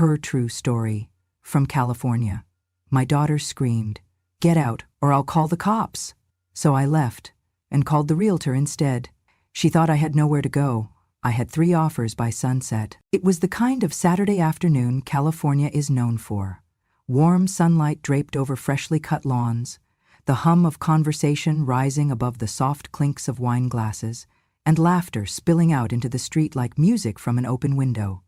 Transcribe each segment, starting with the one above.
Her true story. From California. My daughter screamed, "Get out, or I'll call the cops." So I left, and called the realtor instead. She thought I had nowhere to go. I had 3 offers by sunset. It was the kind of Saturday afternoon California is known for. Warm sunlight draped over freshly cut lawns, the hum of conversation rising above the soft clinks of wine glasses, and laughter spilling out into the street like music from an open window.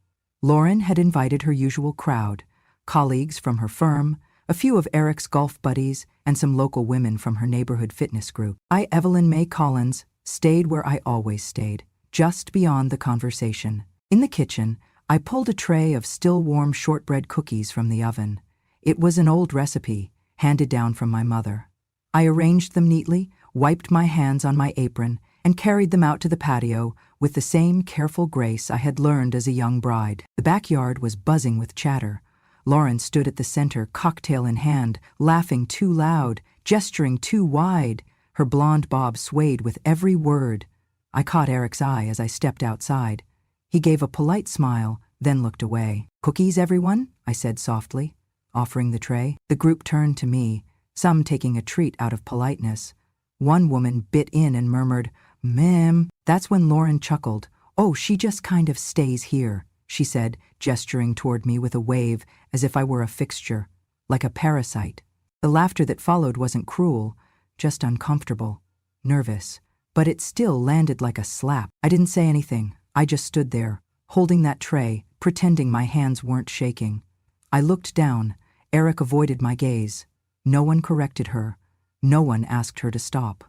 Lauren had invited her usual crowd, colleagues from her firm, a few of Eric's golf buddies, and some local women from her neighborhood fitness group. I, Evelyn May Collins, stayed where I always stayed, just beyond the conversation. In the kitchen, I pulled a tray of still warm shortbread cookies from the oven. It was an old recipe, handed down from my mother. I arranged them neatly, wiped my hands on my apron, and carried them out to the patio with the same careful grace I had learned as a young bride. The backyard was buzzing with chatter. Lauren stood at the center, cocktail in hand, laughing too loud, gesturing too wide. Her blonde bob swayed with every word. I caught Eric's eye as I stepped outside. He gave a polite smile, then looked away. "Cookies, everyone?" I said softly, offering the tray. The group turned to me, some taking a treat out of politeness. One woman bit in and murmured, "Ma'am." That's when Lauren chuckled. "Oh, she just kind of stays here," she said, gesturing toward me with a wave as if I were a fixture, like a parasite. The laughter that followed wasn't cruel, just uncomfortable, nervous, but it still landed like a slap. I didn't say anything. I just stood there, holding that tray, pretending my hands weren't shaking. I looked down. Eric avoided my gaze. No one corrected her. No one asked her to stop.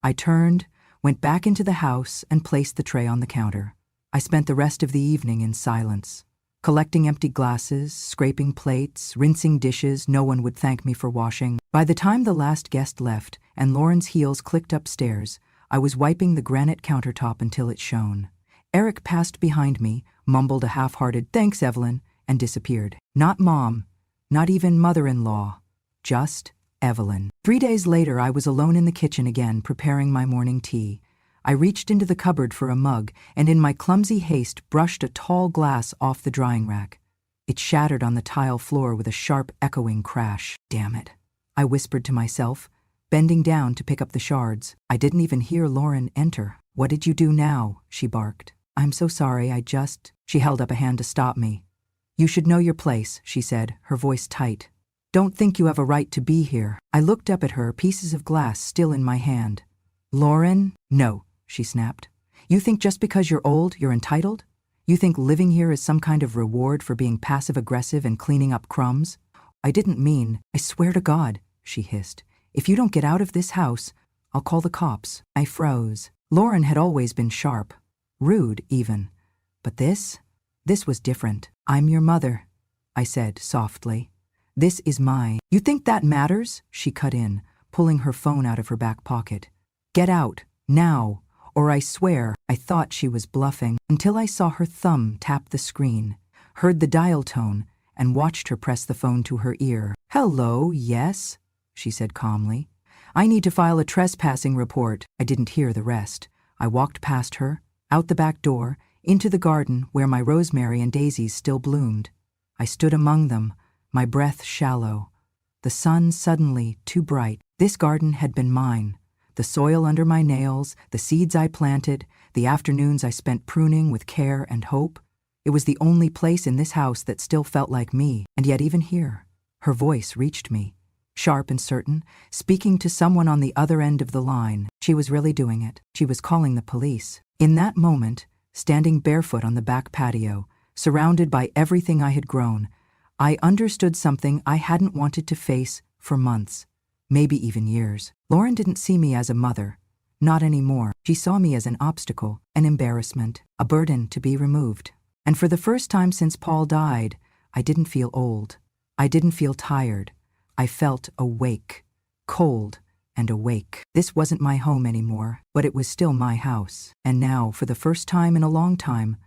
I turned, went back into the house, and placed the tray on the counter. I spent the rest of the evening in silence, collecting empty glasses, scraping plates, rinsing dishes no one would thank me for washing. By the time the last guest left and Lauren's heels clicked upstairs, I was wiping the granite countertop until it shone. Eric passed behind me, mumbled a half-hearted "Thanks, Evelyn," and disappeared. Not Mom, not even mother-in-law, just Evelyn. 3 days later, I was alone in the kitchen again, preparing my morning tea. I reached into the cupboard for a mug and in my clumsy haste brushed a tall glass off the drying rack. It shattered on the tile floor with a sharp, echoing crash. "Damn it," I whispered to myself, bending down to pick up the shards. I didn't even hear Lauren enter. "What did you do now?" she barked. "I'm so sorry, She held up a hand to stop me. "You should know your place," she said, her voice tight. "Don't think you have a right to be here." I looked up at her, pieces of glass still in my hand. "Lauren?" "No," she snapped. "You think just because you're old, you're entitled? You think living here is some kind of reward for being passive-aggressive and cleaning up crumbs?" "I didn't mean, I swear to God," she hissed. "If you don't get out of this house, I'll call the cops." I froze. Lauren had always been sharp, rude even. But this was different. "I'm your mother," I said softly. "This is You think that matters?" she cut in, pulling her phone out of her back pocket. "Get out, now, or I swear." I thought she was bluffing until I saw her thumb tap the screen, heard the dial tone, and watched her press the phone to her ear. "Hello, yes," she said calmly. "I need to file a trespassing report." I didn't hear the rest. I walked past her, out the back door, into the garden where my rosemary and daisies still bloomed. I stood among them, my breath shallow. The sun suddenly too bright. This garden had been mine. The soil under my nails, the seeds I planted, the afternoons I spent pruning with care and hope. It was the only place in this house that still felt like me. And yet even here, her voice reached me, sharp and certain, speaking to someone on the other end of the line. She was really doing it. She was calling the police. In that moment, standing barefoot on the back patio, surrounded by everything I had grown, I understood something I hadn't wanted to face for months, maybe even years. Lauren didn't see me as a mother. Not anymore. She saw me as an obstacle, an embarrassment, a burden to be removed. And for the first time since Paul died, I didn't feel old. I didn't feel tired. I felt awake, cold and awake. This wasn't my home anymore, but it was still my house. And now, for the first time in a long time,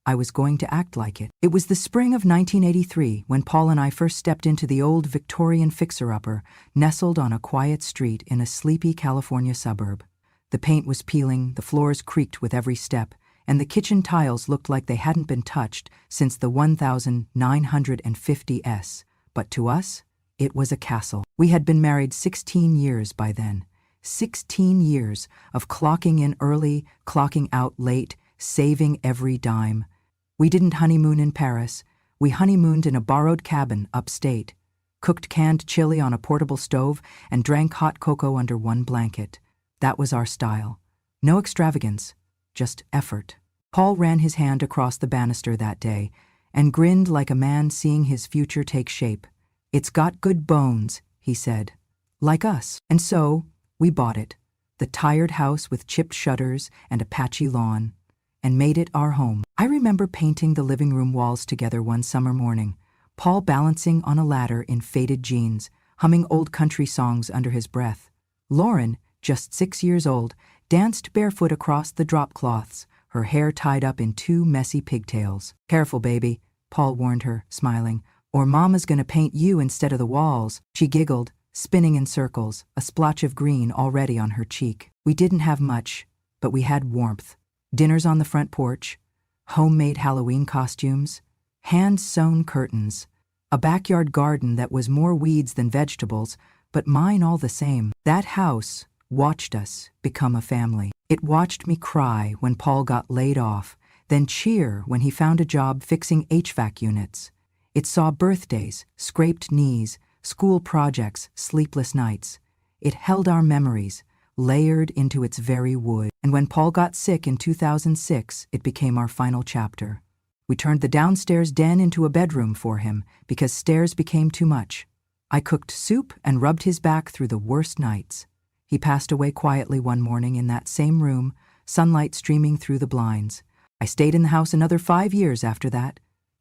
I was going to act like it. It was the spring of 1983 when Paul and I first stepped into the old Victorian fixer-upper, nestled on a quiet street in a sleepy California suburb. The paint was peeling, the floors creaked with every step, and the kitchen tiles looked like they hadn't been touched since the 1950s, but to us, it was a castle. We had been married 16 years by then. 16 years of clocking in early, clocking out late, saving every dime. We didn't honeymoon in Paris. We honeymooned in a borrowed cabin upstate, cooked canned chili on a portable stove, and drank hot cocoa under one blanket. That was our style. No extravagance, just effort. Paul ran his hand across the banister that day and grinned like a man seeing his future take shape. "It's got good bones," he said. "Like us." And so, we bought it, the tired house with chipped shutters and a patchy lawn, and made it our home. I remember painting the living room walls together one summer morning, Paul balancing on a ladder in faded jeans, humming old country songs under his breath. Lauren, just 6 years old, danced barefoot across the drop cloths, her hair tied up in 2 messy pigtails. "Careful, baby," Paul warned her, smiling, "or Mama's gonna paint you instead of the walls." She giggled, spinning in circles, a splotch of green already on her cheek. We didn't have much, but we had warmth. Dinners on the front porch, homemade Halloween costumes, hand-sewn curtains, a backyard garden that was more weeds than vegetables, but mine all the same. That house watched us become a family. It watched me cry when Paul got laid off, then cheer when he found a job fixing HVAC units. It saw birthdays, scraped knees, school projects, sleepless nights. It held our memories, layered into its very wood. And when Paul got sick in 2006, it became our final chapter. We turned the downstairs den into a bedroom for him because stairs became too much. I cooked soup and rubbed his back through the worst nights. He passed away quietly one morning in that same room, sunlight streaming through the blinds. I stayed in the house another 5 years after that.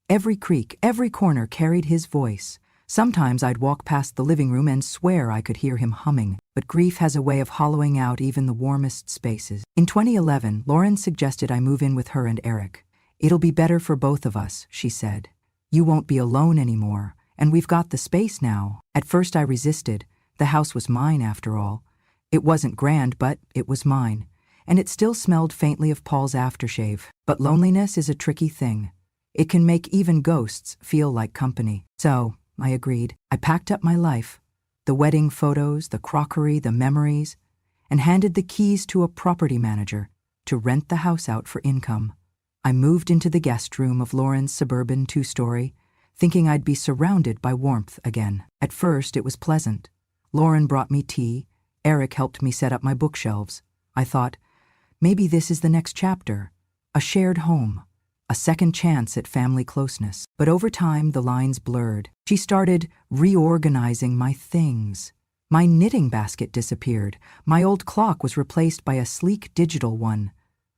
Every creak, every corner carried his voice. Sometimes I'd walk past the living room and swear I could hear him humming, but grief has a way of hollowing out even the warmest spaces. In 2011, Lauren suggested I move in with her and Eric. "It'll be better for both of us," she said. "You won't be alone anymore, and we've got the space now." At first I resisted. The house was mine after all. It wasn't grand, but it was mine, and it still smelled faintly of Paul's aftershave. But loneliness is a tricky thing. It can make even ghosts feel like company. So, I agreed. I packed up my life, the wedding photos, the crockery, the memories, and handed the keys to a property manager to rent the house out for income. I moved into the guest room of Lauren's suburban 2-story, thinking I'd be surrounded by warmth again. At first, it was pleasant. Lauren brought me tea. Eric helped me set up my bookshelves. I thought, maybe this is the next chapter, a shared home, a second chance at family closeness. But over time, the lines blurred. She started reorganizing my things. My knitting basket disappeared. My old clock was replaced by a sleek digital one.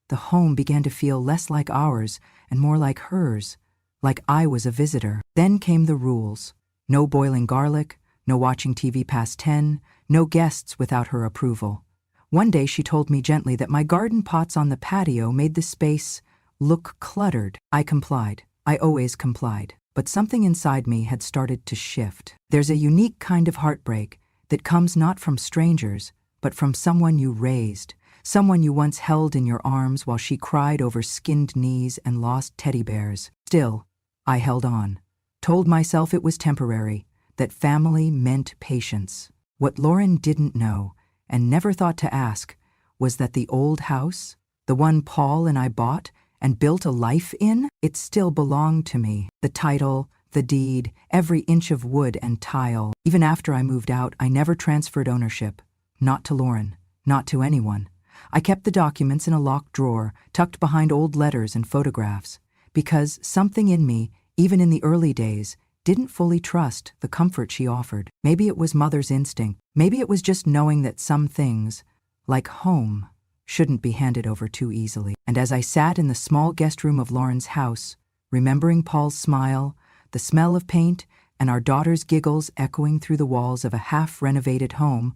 The home began to feel less like ours and more like hers, like I was a visitor. Then came the rules. No boiling garlic, no watching TV past 10, no guests without her approval. One day she told me gently that my garden pots on the patio made the space look cluttered. I complied. I always complied. But something inside me had started to shift. There's a unique kind of heartbreak that comes not from strangers, but from someone you raised, someone you once held in your arms while she cried over skinned knees and lost teddy bears. Still, I held on, told myself it was temporary, that family meant patience. What Lauren didn't know, and never thought to ask, was that the old house, the one Paul and I bought and built a life in, it still belonged to me. The title, the deed, every inch of wood and tile. Even after I moved out, I never transferred ownership. Not to Lauren, not to anyone. I kept the documents in a locked drawer, tucked behind old letters and photographs, because something in me, even in the early days, didn't fully trust the comfort she offered. Maybe it was mother's instinct. Maybe it was just knowing that some things, like home, shouldn't be handed over too easily. And as I sat in the small guest room of Lauren's house, remembering Paul's smile, the smell of paint, and our daughter's giggles echoing through the walls of a half-renovated home,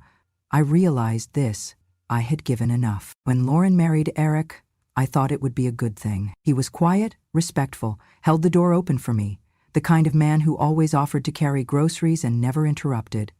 I realized this: I had given enough. When Lauren married Eric, I thought it would be a good thing. He was quiet, respectful, held the door open for me, the kind of man who always offered to carry groceries and never interrupted.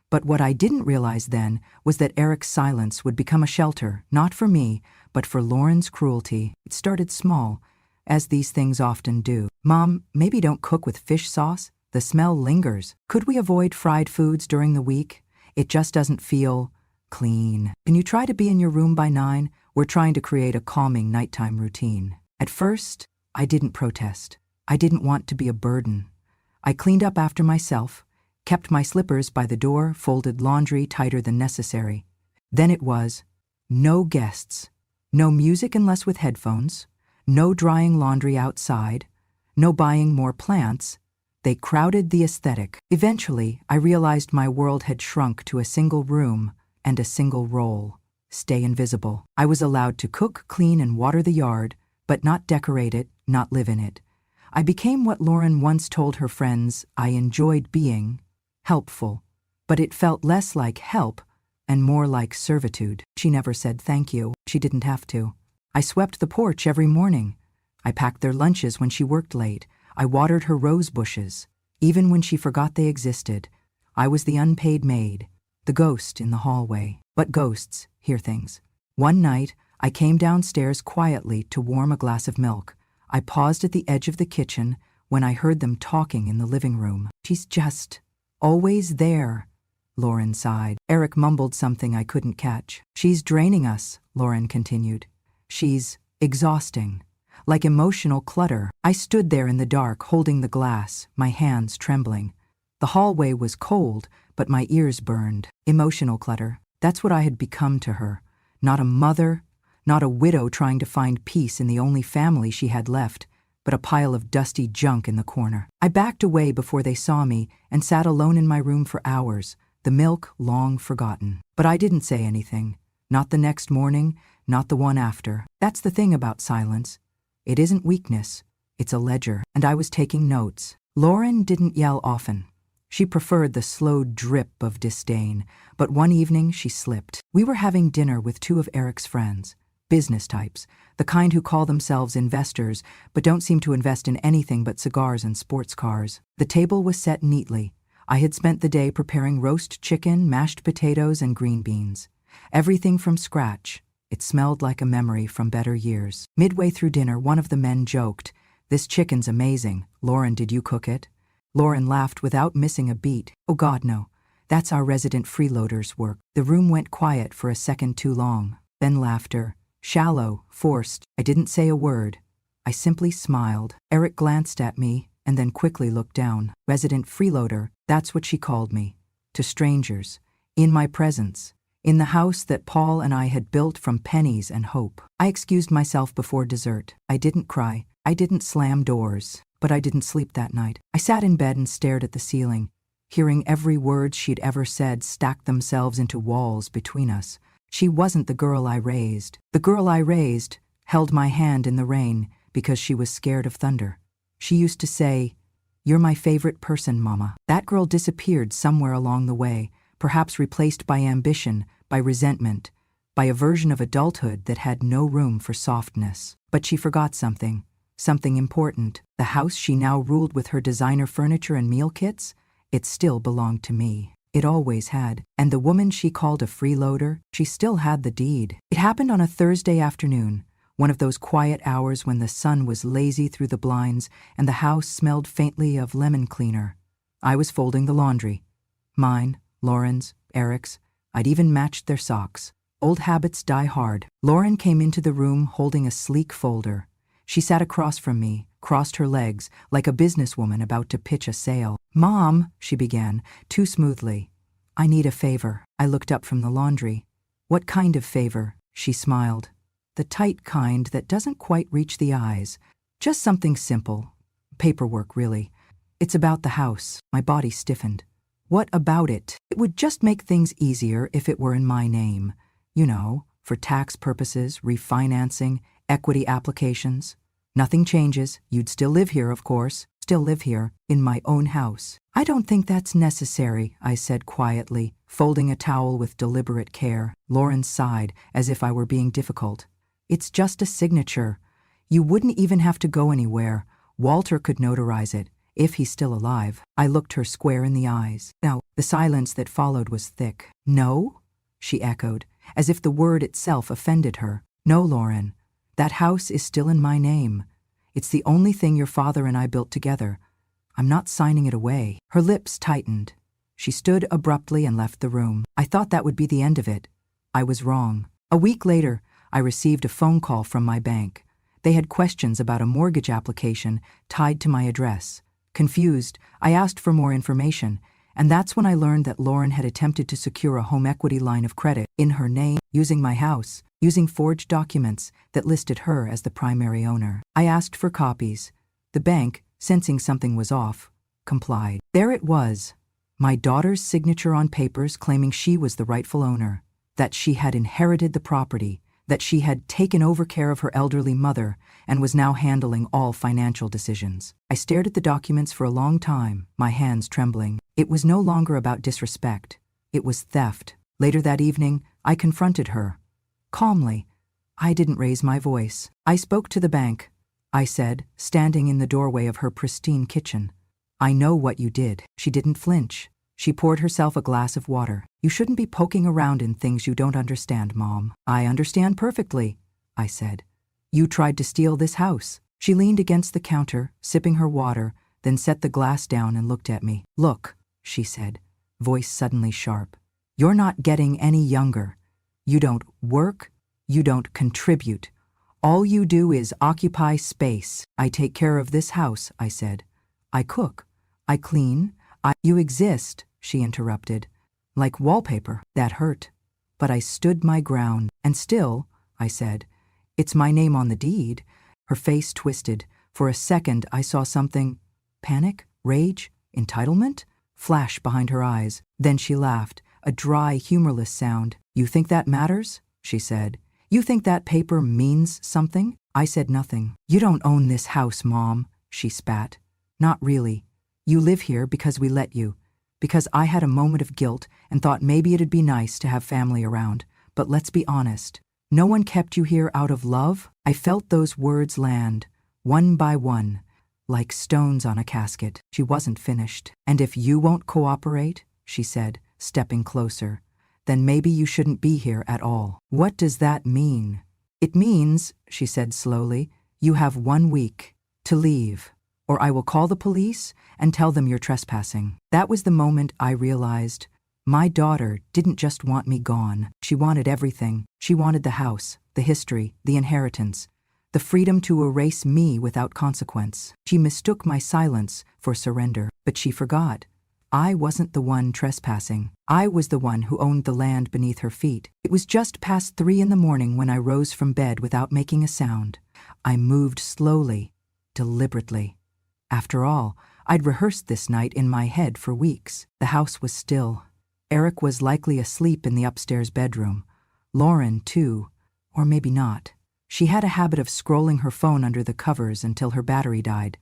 But what I didn't realize then was that Eric's silence would become a shelter, not for me, but for Lauren's cruelty. It started small, as these things often do. Mom, maybe don't cook with fish sauce. The smell lingers. Could we avoid fried foods during the week? It just doesn't feel clean. Can you try to be in your room by 9? We're trying to create a calming nighttime routine. At first, I didn't protest. I didn't want to be a burden. I cleaned up after myself, kept my slippers by the door, folded laundry tighter than necessary. Then it was no guests, no music unless with headphones, no drying laundry outside, no buying more plants. They crowded the aesthetic. Eventually, I realized my world had shrunk to a single room and a single role: stay invisible. I was allowed to cook, clean, and water the yard, but not decorate it, not live in it. I became what Lauren once told her friends I enjoyed being: helpful. But it felt less like help and more like servitude. She never said thank you. She didn't have to. I swept the porch every morning. I packed their lunches when she worked late. I watered her rose bushes, even when she forgot they existed. I was the unpaid maid, the ghost in the hallway. But ghosts hear things. One night, I came downstairs quietly to warm a glass of milk. I paused at the edge of the kitchen when I heard them talking in the living room. She's just always there, Lauren sighed. Eric mumbled something I couldn't catch. She's draining us, Lauren continued. She's exhausting. Like emotional clutter. I stood there in the dark, holding the glass, my hands trembling. The hallway was cold, but my ears burned. Emotional clutter. That's what I had become to her. Not a mother, not a widow trying to find peace in the only family she had left, but a pile of dusty junk in the corner. I backed away before they saw me and sat alone in my room for hours, the milk long forgotten. But I didn't say anything. Not the next morning, not the one after. That's the thing about silence. It isn't weakness, it's a ledger, and I was taking notes. Lauren didn't yell often. She preferred the slow drip of disdain, but one evening she slipped. We were having dinner with 2 of Eric's friends, business types, the kind who call themselves investors but don't seem to invest in anything but cigars and sports cars. The table was set neatly. I had spent the day preparing roast chicken, mashed potatoes, and green beans. Everything from scratch. It smelled like a memory from better years. Midway through dinner, one of the men joked, "This chicken's amazing. Lauren, did you cook it?" Lauren laughed without missing a beat. "Oh God, no. That's our resident freeloader's work." The room went quiet for a second too long. Then laughter. Shallow, forced. I didn't say a word. I simply smiled. Eric glanced at me and then quickly looked down. Resident freeloader, that's what she called me. To strangers. In my presence. In the house that Paul and I had built from pennies and hope. I excused myself before dessert. I didn't cry. I didn't slam doors. But I didn't sleep that night. I sat in bed and stared at the ceiling, hearing every word she'd ever said stack themselves into walls between us. She wasn't the girl I raised. The girl I raised held my hand in the rain because she was scared of thunder. She used to say, "You're my favorite person, Mama." That girl disappeared somewhere along the way, perhaps replaced by ambition, by resentment, by a version of adulthood that had no room for softness. But she forgot something important. The house she now ruled with her designer furniture and meal kits, it still belonged to me. It always had. And the woman she called a freeloader, she still had the deed. It happened on a Thursday afternoon, one of those quiet hours when the sun was lazy through the blinds and the house smelled faintly of lemon cleaner. I was folding the laundry. Mine, Lauren's, Eric's. I'd even matched their socks. Old habits die hard. Lauren came into the room holding a sleek folder. She sat across from me, crossed her legs, like a businesswoman about to pitch a sale. "Mom," she began, too smoothly. "I need a favor." I looked up from the laundry. "What kind of favor?" She smiled. "The tight kind that doesn't quite reach the eyes. Just something simple. Paperwork, really. It's about the house." My body stiffened. "What about it?" "It would just make things easier if it were in my name. You know, for tax purposes, refinancing, equity applications. Nothing changes. You'd still live here, of course. Still live here, in my own house." "I don't think that's necessary," I said quietly, folding a towel with deliberate care. Lauren sighed, as if I were being difficult. "It's just a signature. You wouldn't even have to go anywhere. Walter could notarize it. If he's still alive. I looked her square in the eyes. Now, the silence that followed was thick. No? She echoed, as if the word itself offended her. No, Lauren. That house is still in my name. It's the only thing your father and I built together. I'm not signing it away. Her lips tightened. She stood abruptly and left the room. I thought that would be the end of it. I was wrong. A week later, I received a phone call from my bank. They had questions about a mortgage application tied to my address. Confused, I asked for more information, and that's when I learned that Lauren had attempted to secure a home equity line of credit in her name, using my house, using forged documents that listed her as the primary owner. I asked for copies. The bank, sensing something was off, complied. There it was, my daughter's signature on papers claiming she was the rightful owner, that she had inherited the property, that she had taken over care of her elderly mother and was now handling all financial decisions. I stared at the documents for a long time, my hands trembling. It was no longer about disrespect. It was theft. Later that evening, I confronted her. Calmly. I didn't raise my voice. I spoke to the bank, I said, standing in the doorway of her pristine kitchen. I know what you did. She didn't flinch. She poured herself a glass of water. You shouldn't be poking around in things you don't understand, Mom. I understand perfectly, I said. You tried to steal this house. She leaned against the counter, sipping her water, then set the glass down and looked at me. Look, she said, voice suddenly sharp. You're not getting any younger. You don't work. You don't contribute. All you do is occupy space. I take care of this house, I said. I cook. I clean. You exist, she interrupted. Like wallpaper. That hurt. But I stood my ground. And still, I said, it's my name on the deed. Her face twisted. For a second, I saw something. Panic? Rage? Entitlement? Flash behind her eyes. Then she laughed, a dry, humorless sound. You think that matters? She said. You think that paper means something? I said nothing. You don't own this house, Mom, she spat. Not really. You live here because we let you. Because I had a moment of guilt and thought maybe it'd be nice to have family around. But let's be honest. No one kept you here out of love? I felt those words land, one by one, like stones on a casket. She wasn't finished. And if you won't cooperate, she said, stepping closer, then maybe you shouldn't be here at all. What does that mean? It means, she said slowly, you have 1 week to leave, or I will call the police and tell them you're trespassing. That was the moment I realized my daughter didn't just want me gone. She wanted everything. She wanted the house, the history, the inheritance, the freedom to erase me without consequence. She mistook my silence for surrender, but she forgot. I wasn't the one trespassing. I was the one who owned the land beneath her feet. It was just past 3 a.m. when I rose from bed without making a sound. I moved slowly, deliberately. After all, I'd rehearsed this night in my head for weeks. The house was still. Eric was likely asleep in the upstairs bedroom. Lauren, too. Or maybe not. She had a habit of scrolling her phone under the covers until her battery died.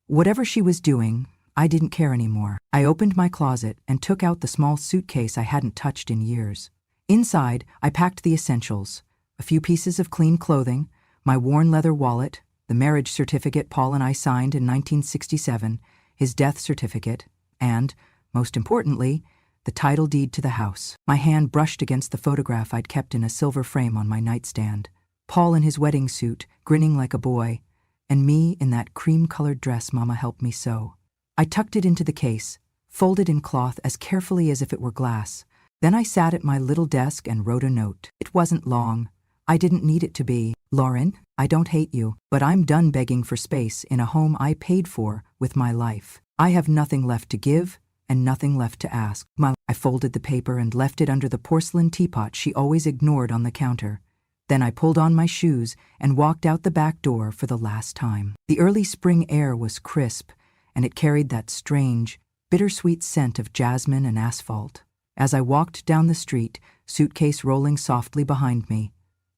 Whatever she was doing, I didn't care anymore. I opened my closet and took out the small suitcase I hadn't touched in years. Inside, I packed the essentials. A few pieces of clean clothing, my worn leather wallet, the marriage certificate Paul and I signed in 1967, his death certificate, and, most importantly, the title deed to the house. My hand brushed against the photograph I'd kept in a silver frame on my nightstand. Paul in his wedding suit, grinning like a boy, and me in that cream-colored dress Mama helped me sew. I tucked it into the case, folded in cloth as carefully as if it were glass. Then I sat at my little desk and wrote a note. It wasn't long. I didn't need it to be. Lauren, I don't hate you, but I'm done begging for space in a home I paid for with my life. I have nothing left to give and nothing left to ask. I folded the paper and left it under the porcelain teapot she always ignored on the counter. Then I pulled on my shoes and walked out the back door for the last time. The early spring air was crisp, and it carried that strange, bittersweet scent of jasmine and asphalt. As I walked down the street, suitcase rolling softly behind me,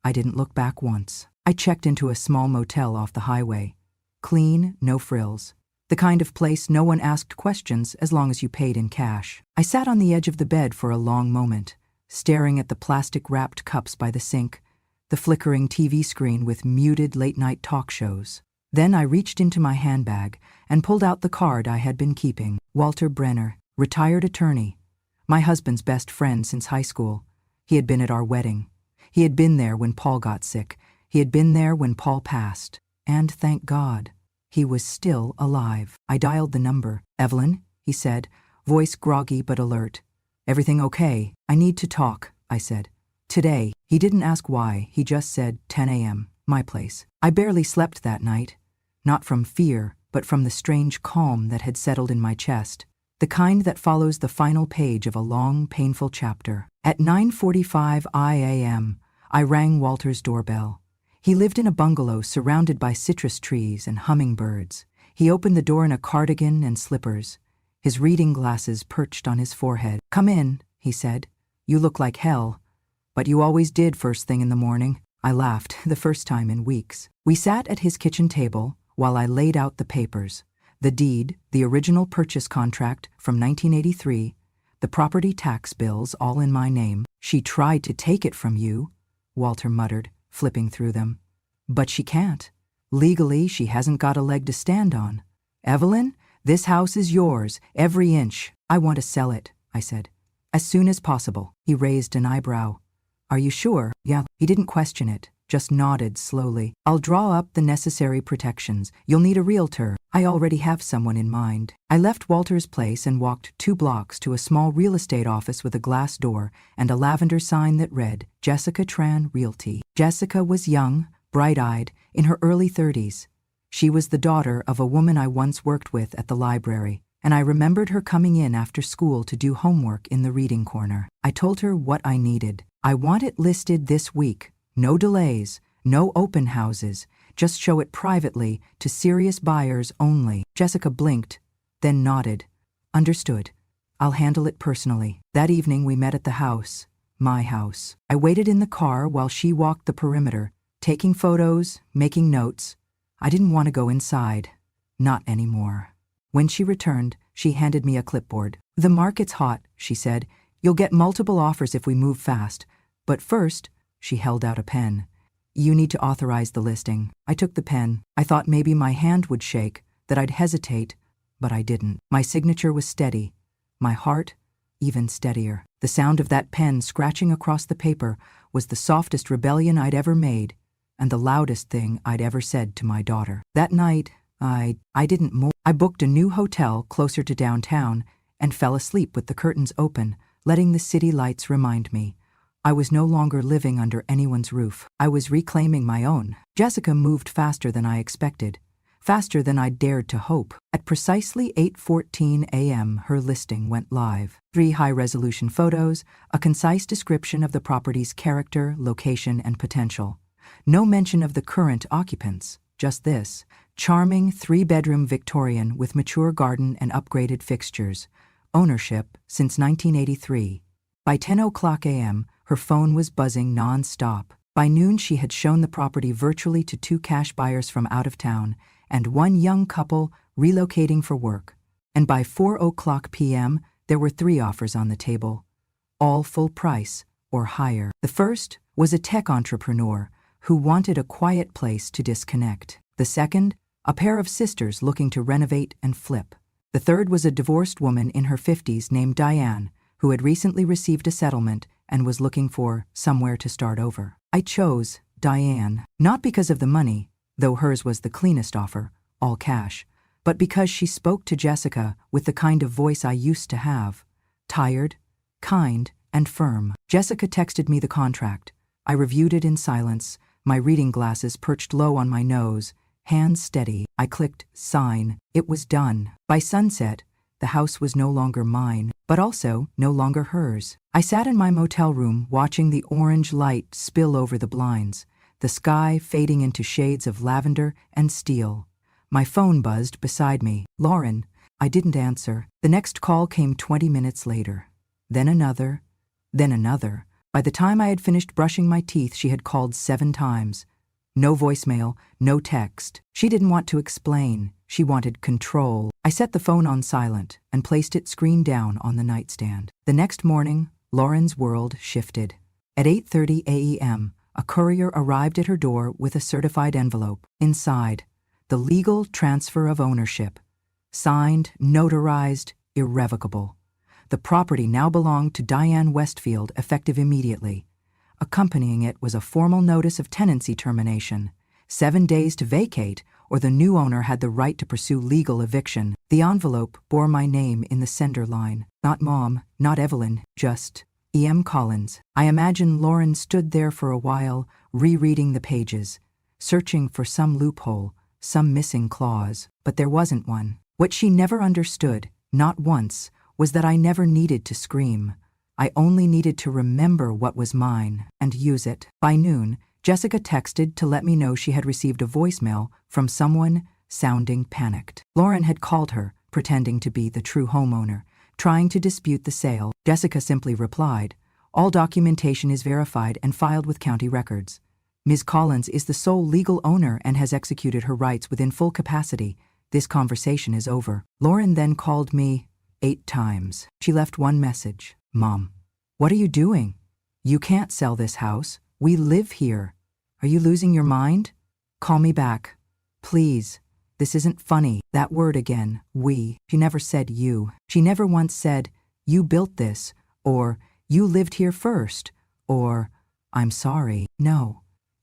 I didn't look back once. I checked into a small motel off the highway. Clean, no frills. The kind of place no one asked questions as long as you paid in cash. I sat on the edge of the bed for a long moment, staring at the plastic-wrapped cups by the sink, the flickering TV screen with muted late-night talk shows. Then I reached into my handbag and pulled out the card I had been keeping. Walter Brenner, retired attorney. My husband's best friend since high school. He had been at our wedding. He had been there when Paul got sick. He had been there when Paul passed. And thank God, he was still alive. I dialed the number. "Evelyn," he said, voice groggy but alert. "Everything okay? I need to talk," I said. "Today." He didn't ask why, he just said 10 a.m., my place. I barely slept that night. Not from fear, but from the strange calm that had settled in my chest. The kind that follows the final page of a long, painful chapter. At 9:45 a.m., I rang Walter's doorbell. He lived in a bungalow surrounded by citrus trees and hummingbirds. He opened the door in a cardigan and slippers, his reading glasses perched on his forehead. "Come in," he said. "You look like hell. But you always did first thing in the morning." I laughed, the first time in weeks. We sat at his kitchen table while I laid out the papers. The deed, the original purchase contract from 1983, the property tax bills all in my name. "She tried to take it from you," Walter muttered, flipping through them. "But she can't. Legally, she hasn't got a leg to stand on. Evelyn, this house is yours, every inch." "I want to sell it," I said. "As soon as possible." He raised an eyebrow. "Are you sure?" "Yeah." He didn't question it, just nodded slowly. "I'll draw up the necessary protections. You'll need a realtor. I already have someone in mind." I left Walter's place and walked 2 blocks to a small real estate office with a glass door and a lavender sign that read, Jessica Tran Realty. Jessica was young, bright-eyed, in her early 30s. She was the daughter of a woman I once worked with at the library, and I remembered her coming in after school to do homework in the reading corner. I told her what I needed. "I want it listed this week. No delays, no open houses. Just show it privately to serious buyers only." Jessica blinked, then nodded. "Understood. I'll handle it personally." That evening we met at the house, my house. I waited in the car while she walked the perimeter, taking photos, making notes. I didn't want to go inside. Not anymore. When she returned, she handed me a clipboard. "The market's hot," she said. "You'll get multiple offers if we move fast. But first," she held out a pen, "you need to authorize the listing." I took the pen. I thought maybe my hand would shake, that I'd hesitate, but I didn't. My signature was steady. My heart, even steadier. The sound of that pen scratching across the paper was the softest rebellion I'd ever made, and the loudest thing I'd ever said to my daughter. That night, I didn't move. I booked a new hotel closer to downtown and fell asleep with the curtains open, letting the city lights remind me I was no longer living under anyone's roof. I was reclaiming my own. Jessica moved faster than I expected, faster than I'd dared to hope. At precisely 8:14 a.m., her listing went live. 3 high-resolution photos, a concise description of the property's character, location, and potential. No mention of the current occupants, just this: charming 3-bedroom Victorian with mature garden and upgraded fixtures. Ownership since 1983. By 10:00 a.m., her phone was buzzing non-stop. By noon, she had shown the property virtually to 2 cash buyers from out of town and 1 young couple relocating for work. And by 4:00 p.m., there were 3 offers on the table, all full price or higher. The first was a tech entrepreneur who wanted a quiet place to disconnect. The second, a pair of sisters looking to renovate and flip. The third was a divorced woman in her 50s named Diane, who had recently received a settlement and was looking for somewhere to start over. I chose Diane, not because of the money, though hers was the cleanest offer, all cash, but because she spoke to Jessica with the kind of voice I used to have, tired, kind, and firm. Jessica texted me the contract. I reviewed it in silence, my reading glasses perched low on my nose, hands steady. I clicked sign. It was done. By sunset, the house was no longer mine, but also no longer hers. I sat in my motel room watching the orange light spill over the blinds, the sky fading into shades of lavender and steel. My phone buzzed beside me. "Lauren." I didn't answer. The next call came 20 minutes later. Then another. Then another. By the time I had finished brushing my teeth, she had called 7 times. No voicemail, no text. She didn't want to explain. She wanted control. I set the phone on silent and placed it screen down on the nightstand. The next morning, Lauren's world shifted. At 8:30 a.m., a courier arrived at her door with a certified envelope. Inside, the The legal transfer of ownership. Signed, notarized, irrevocable. The property now belonged to Diane Westfield, effective immediately. Accompanying it was a formal notice of tenancy termination, 7 days to vacate, or the new owner had the right to pursue legal eviction. The envelope bore my name in the sender line. Not Mom, not Evelyn, just E.M. Collins. I imagine Lauren stood there for a while, rereading the pages, searching for some loophole, some missing clause, but there wasn't one. What she never understood, not once, was that I never needed to scream. I only needed to remember what was mine and use it. By noon, Jessica texted to let me know she had received a voicemail from someone sounding panicked. Lauren had called her, pretending to be the true homeowner, trying to dispute the sale. Jessica simply replied, "All documentation is verified and filed with county records. Ms. Collins is the sole legal owner and has executed her rights within full capacity. This conversation is over." Lauren then called me 8 times. She left one message. "Mom, what are you doing? You can't sell this house. We live here. Are you losing your mind? Call me back. Please. This isn't funny." That word again, we. She never said you. She never once said, "You built this," or "You lived here first," or "I'm sorry." No.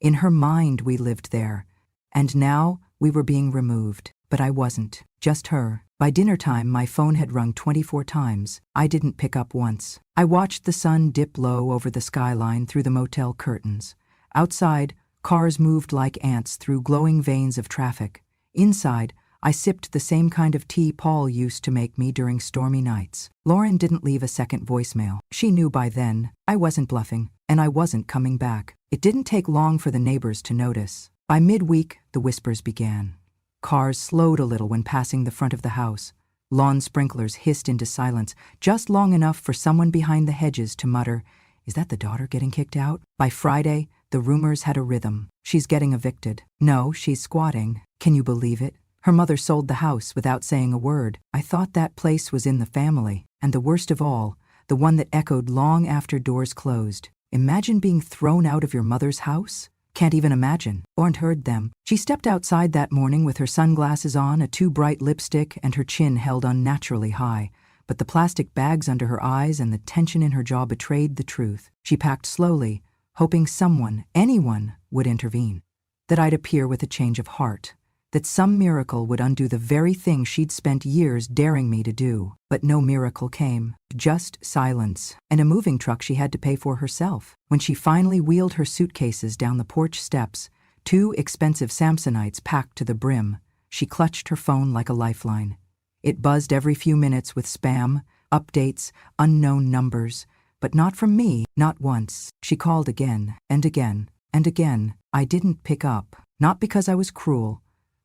In her mind we lived there. And now we were being removed. But I wasn't. Just her. By dinner time, my phone had rung 24 times. I didn't pick up once. I watched the sun dip low over the skyline through the motel curtains. Outside, cars moved like ants through glowing veins of traffic. Inside, I sipped the same kind of tea Paul used to make me during stormy nights. Lauren didn't leave a second voicemail. She knew by then I wasn't bluffing, and I wasn't coming back. It didn't take long for the neighbors to notice. By midweek, the whispers began. Cars slowed a little when passing the front of the house. Lawn sprinklers hissed into silence, just long enough for someone behind the hedges to mutter, "Is that the daughter getting kicked out?" By Friday, the rumors had a rhythm. "She's getting evicted." "No, she's squatting." Can you believe it? Her mother sold the house without saying a word. I thought that place was in the family. And the worst of all, the one that echoed long after doors closed. Imagine being thrown out of your mother's house? Can't even imagine. Or heard them. She stepped outside that morning with her sunglasses on, a too bright lipstick, and her chin held unnaturally high. But the plastic bags under her eyes and the tension in her jaw betrayed the truth. She packed slowly, hoping someone, anyone, would intervene. That I'd appear with a change of heart. That some miracle would undo the very thing she'd spent years daring me to do. But no miracle came. Just silence. And a moving truck she had to pay for herself. When she finally wheeled her suitcases down the porch steps, 2 expensive Samsonites packed to the brim, she clutched her phone like a lifeline. It buzzed every few minutes with spam, updates, unknown numbers. But not from me, not once. She called again, and again, and again. I didn't pick up. Not because I was cruel,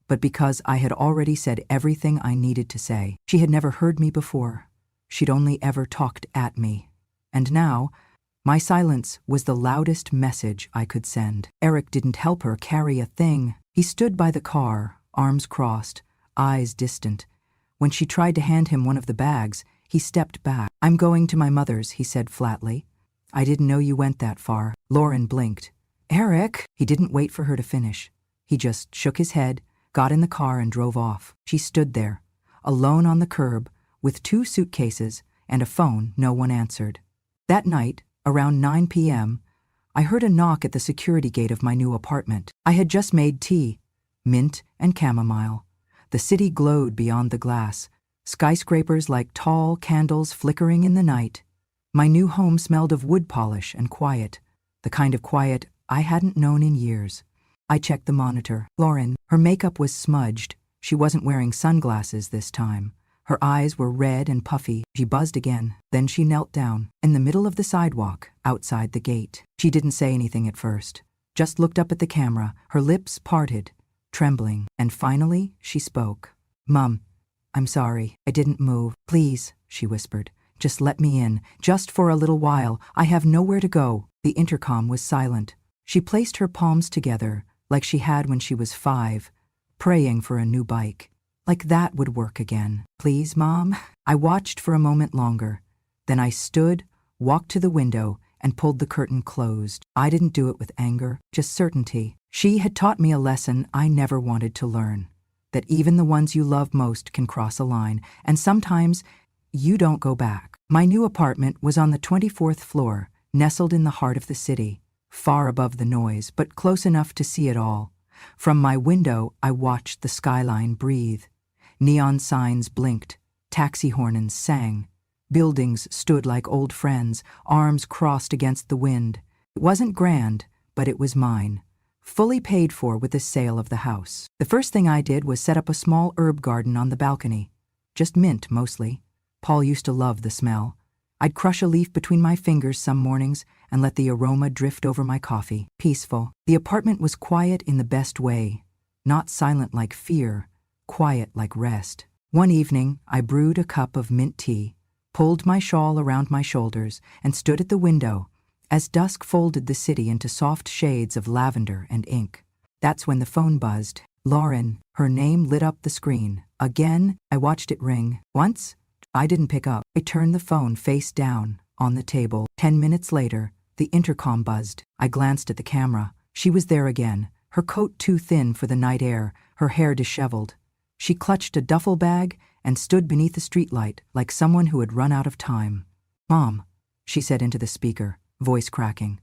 but because I had already said everything I needed to say. She had never heard me before. She'd only ever talked at me. And now, my silence was the loudest message I could send. Eric didn't help her carry a thing. He stood by the car, arms crossed, eyes distant. When she tried to hand him one of the bags, he stepped back. "I'm going to my mother's," he said flatly. "I didn't know you went that far." Lauren blinked. "Eric!" He didn't wait for her to finish. He just shook his head, got in the car and drove off. She stood there, alone on the curb, with 2 suitcases and a phone no one answered. That night, around 9 p.m., I heard a knock at the security gate of my new apartment. I had just made tea, mint and chamomile. The city glowed beyond the glass, skyscrapers like tall candles flickering in the night. My new home smelled of wood polish and quiet, the kind of quiet I hadn't known in years. I checked the monitor. Lauren, her makeup was smudged. She wasn't wearing sunglasses this time. Her eyes were red and puffy. She buzzed again. Then she knelt down, in the middle of the sidewalk, outside the gate. She didn't say anything at first, just looked up at the camera, her lips parted, trembling. And finally, she spoke. "Mom, I'm sorry. I didn't move. Please," she whispered. "Just let me in, just for a little while. I have nowhere to go." The intercom was silent. She placed her palms together, like she had when she was 5, praying for a new bike. Like that would work again. "Please, Mom?" I watched for a moment longer. Then I stood, walked to the window, and pulled the curtain closed. I didn't do it with anger, just certainty. She had taught me a lesson I never wanted to learn. that even the ones you love most can cross a line, and sometimes you don't go back. My new apartment was on the 24th floor, nestled in the heart of the city, far above the noise, but close enough to see it all. From my window, I watched the skyline breathe. Neon signs blinked, taxi horns sang. Buildings stood like old friends, arms crossed against the wind. It wasn't grand, but it was mine, fully paid for with the sale of the house. The first thing I did was set up a small herb garden on the balcony. Just mint, mostly. Paul used to love the smell. I'd crush a leaf between my fingers some mornings and let the aroma drift over my coffee. Peaceful. The apartment was quiet in the best way. Not silent like fear, quiet like rest. One evening, I brewed a cup of mint tea, pulled my shawl around my shoulders, and stood at the window as dusk folded the city into soft shades of lavender and ink. That's when the phone buzzed. Lauren, her name lit up the screen. Again, I watched it ring. Once, I didn't pick up. I turned the phone face down on the table. 10 minutes later, the intercom buzzed. I glanced at the camera. She was there again, her coat too thin for the night air, her hair disheveled. She clutched a duffel bag and stood beneath the streetlight like someone who had run out of time. "Mom," she said into the speaker, voice cracking.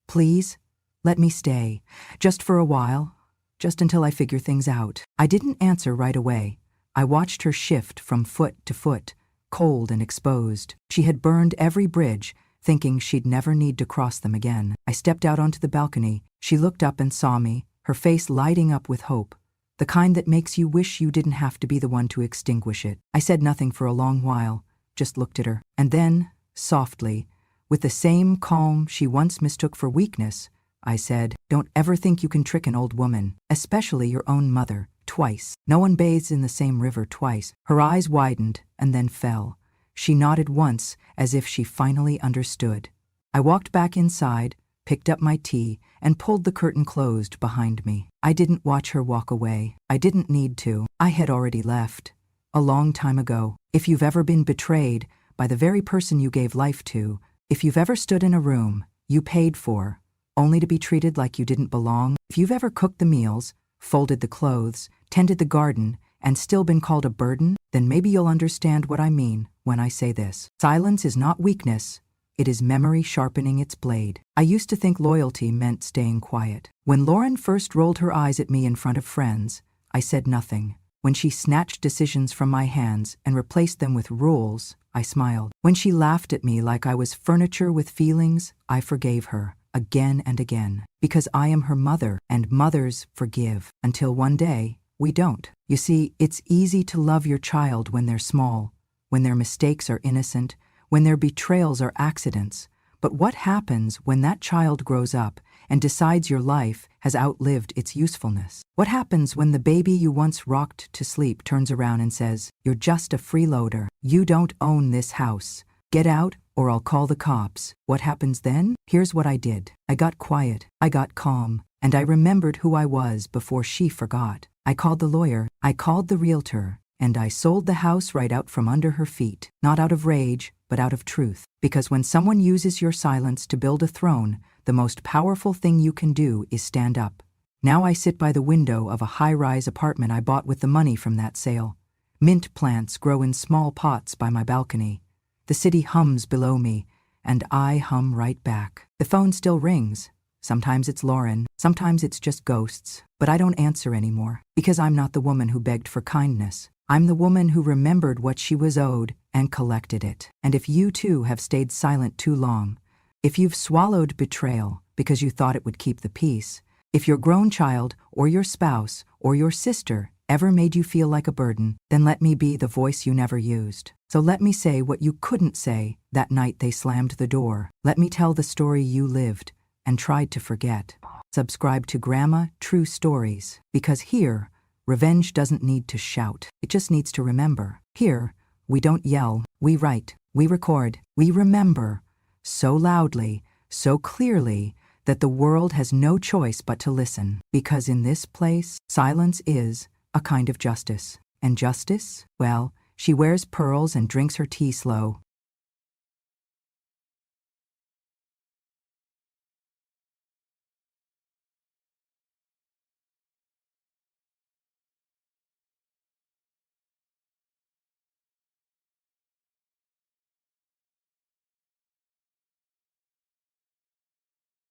"Please, let me stay. Just for a while. Just until I figure things out." I didn't answer right away. I watched her shift from foot to foot, cold and exposed. She had burned every bridge, thinking she'd never need to cross them again. I stepped out onto the balcony. She looked up and saw me, her face lighting up with hope, the kind that makes you wish you didn't have to be the one to extinguish it. I said nothing for a long while, just looked at her. And then, softly, with the same calm she once mistook for weakness, I said, "Don't ever think you can trick an old woman, especially your own mother, twice. No one bathes in the same river twice." Her eyes widened and then fell. She nodded once, as if she finally understood. I walked back inside, picked up my tea, and pulled the curtain closed behind me. I didn't watch her walk away. I didn't need to. I had already left. A long time ago. If you've ever been betrayed by the very person you gave life to, if you've ever stood in a room you paid for, only to be treated like you didn't belong, if you've ever cooked the meals, folded the clothes, tended the garden, and still been called a burden, then maybe you'll understand what I mean when I say this. Silence is not weakness. It is memory sharpening its blade. I used to think loyalty meant staying quiet. When Lauren first rolled her eyes at me in front of friends, I said nothing. When she snatched decisions from my hands and replaced them with rules, I smiled. When she laughed at me like I was furniture with feelings, I forgave her, again and again. Because I am her mother, and mothers forgive. Until one day, we don't. You see, it's easy to love your child when they're small, when their mistakes are innocent, when their betrayals are accidents. But what happens when that child grows up and decides your life has outlived its usefulness? What happens when the baby you once rocked to sleep turns around and says, "You're just a freeloader. You don't own this house. Get out or I'll call the cops"? What happens then? Here's what I did. I got quiet. I got calm. And I remembered who I was before she forgot. I called the lawyer. I called the realtor. And I sold the house right out from under her feet. Not out of rage, but out of truth. Because when someone uses your silence to build a throne, the most powerful thing you can do is stand up. Now I sit by the window of a high-rise apartment I bought with the money from that sale. Mint plants grow in small pots by my balcony. The city hums below me, and I hum right back. The phone still rings. Sometimes it's Lauren, sometimes it's just ghosts. But I don't answer anymore, because I'm not the woman who begged for kindness. I'm the woman who remembered what she was owed and collected it. And if you too have stayed silent too long, if you've swallowed betrayal because you thought it would keep the peace, if your grown child or your spouse or your sister ever made you feel like a burden, then let me be the voice you never used. So let me say what you couldn't say that night they slammed the door. Let me tell the story you lived and tried to forget. Subscribe to Grandma True Stories, because here, revenge doesn't need to shout. It just needs to remember. Here, we don't yell, we write, we record, we remember, so loudly, so clearly, that the world has no choice but to listen. Because in this place, silence is a kind of justice. And justice? Well, she wears pearls and drinks her tea slow.